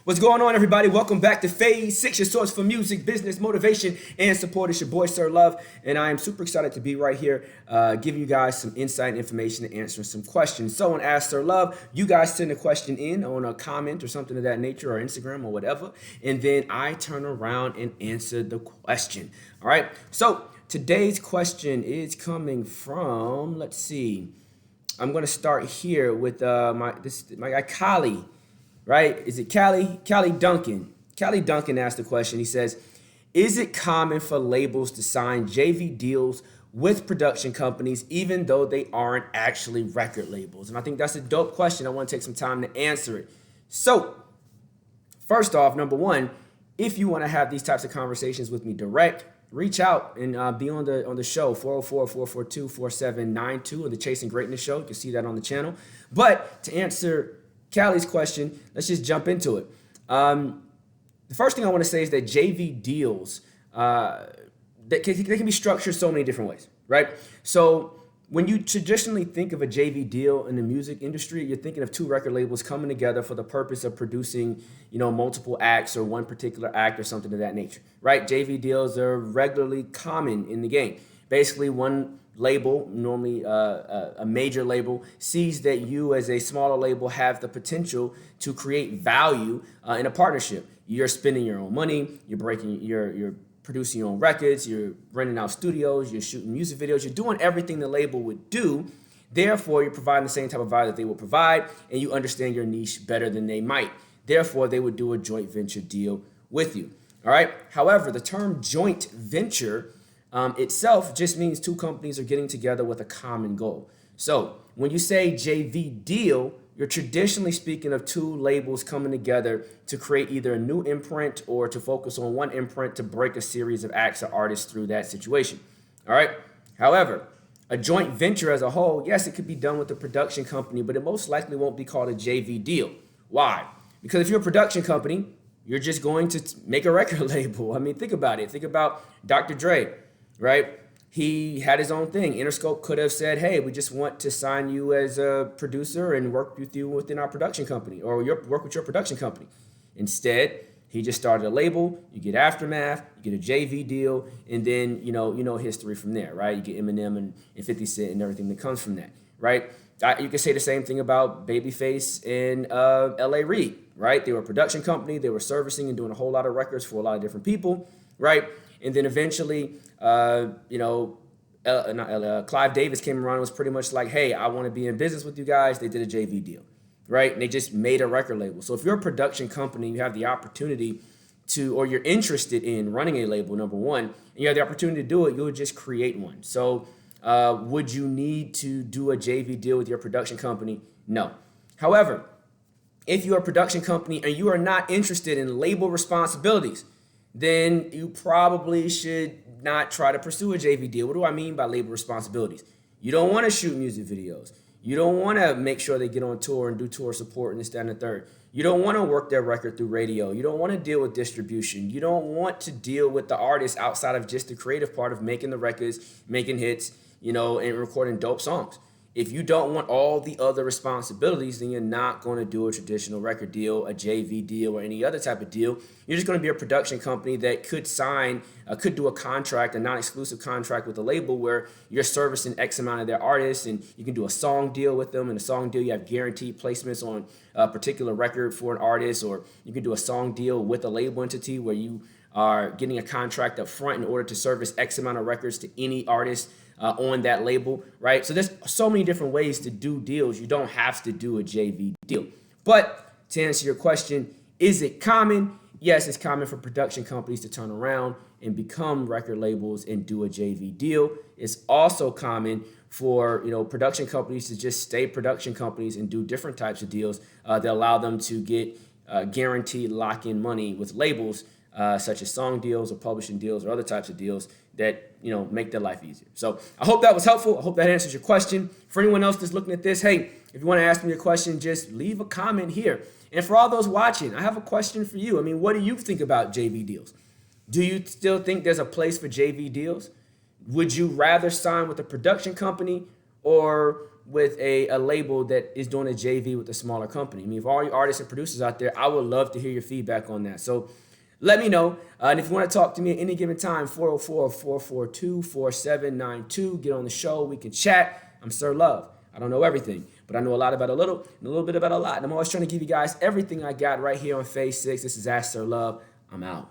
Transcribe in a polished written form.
What's going on, everybody? Welcome back to Phase 6, your source for music, business, motivation, and support. It's your boy, Sir Love, and I am super excited to be right here giving you guys some insight and information and answering some questions. So on Ask Sir Love, you guys send a question in on a comment or something of that nature or Instagram or whatever, and then I turn around and answer the question. All right? So today's question is coming from, let's see, I'm going to start here with my guy, Kali. Right? Is it Callie? Callie Duncan. Callie Duncan asked the question. He says, is it common for labels to sign JV deals with production companies even though they aren't actually record labels? And I think that's a dope question. I want to take some time to answer it. So, first off, number one, if you want to have these types of conversations with me direct, reach out and be on the show, 404-442-4792 on the Chasing Greatness show. You can see that on the channel. But to answer Callie's question, let's just jump into it. The first thing I want to say is that JV deals, they can be structured so many different ways, right? So when you traditionally think of a JV deal in the music industry, you're thinking of two record labels coming together for the purpose of producing, multiple acts or one particular act or something of that nature, right? JV deals are regularly common in the game. Basically, one label, normally a major label, sees that you as a smaller label have the potential to create value in a partnership. You're spending your own money, you're producing your own records, you're renting out studios, you're shooting music videos, you're doing everything the label would do. Therefore, you're providing the same type of value that they will provide, and you understand your niche better than they might. Therefore, they would do a joint venture deal with you. All right. However, the term joint venture itself just means two companies are getting together with a common goal. So when you say JV deal, you're traditionally speaking of two labels coming together to create either a new imprint or to focus on one imprint to break a series of acts or artists through that situation. All right. However, a joint venture as a whole, yes, it could be done with a production company, but it most likely won't be called a JV deal. Why? Because if you're a production company, you're just going to make a record label. I mean, think about it. Think about Dr. Dre. Right? He had his own thing. Interscope could have said, hey, we just want to sign you as a producer and work with you within our production company or work with your production company. Instead, he just started a label. You get Aftermath, you get a JV deal, and then, you know history from there, right? You get Eminem and 50 Cent and everything that comes from that, right? You can say the same thing about Babyface and L.A. Reid, right? They were a production company. They were servicing and doing a whole lot of records for a lot of different people, right? And then eventually, Clive Davis came around and was pretty much like, hey, I want to be in business with you guys. They did a JV deal, right? And they just made a record label. So if you're a production company, you have the opportunity to, or you're interested in running a label, number one, and you have the opportunity to do it, you'll just create one. So would you need to do a JV deal with your production company? No. However, if you're a production company and you are not interested in label responsibilities, then you probably should not try to pursue a JV deal. What do I mean by label responsibilities? You don't want to shoot music videos. You don't want to make sure they get on tour and do tour support and this, that, and the third. You don't want to work their record through radio. You don't want to deal with distribution. You don't want to deal with the artist outside of just the creative part of making the records, making hits, and recording dope songs. If you don't want all the other responsibilities, then you're not going to do a traditional record deal, a JV deal, or any other type of deal. You're just going to be a production company that could do a contract, a non-exclusive contract with a label where you're servicing X amount of their artists, and you can do a song deal with them. And a song deal, you have guaranteed placements on a particular record for an artist, or you can do a song deal with a label entity where you are getting a contract up front in order to service X amount of records to any artist on that label, right? So there's so many different ways to do deals. You don't have to do a JV deal. But to answer your question, is it common? Yes, it's common for production companies to turn around and become record labels and do a JV deal. It's also common for production companies to just stay production companies and do different types of deals that allow them to get guaranteed lock-in money with labels such as song deals or publishing deals or other types of deals that make their life easier. So I hope that was helpful. I hope that answers your question. For anyone else that's looking at this, hey, if you want to ask me a question, just leave a comment here. And for all those watching, I have a question for you. I mean, what do you think about JV deals? Do you still think there's a place for JV deals? Would you rather sign with a production company, or with a label that is doing a JV with a smaller company? I mean, for all you artists and producers out there, I would love to hear your feedback on that. So let me know. And if you want to talk to me at any given time, 404-442-4792. Get on the show. We can chat. I'm Sir Love. I don't know everything, but I know a lot about a little and a little bit about a lot. And I'm always trying to give you guys everything I got right here on Phase 6. This is Ask Sir Love. I'm out.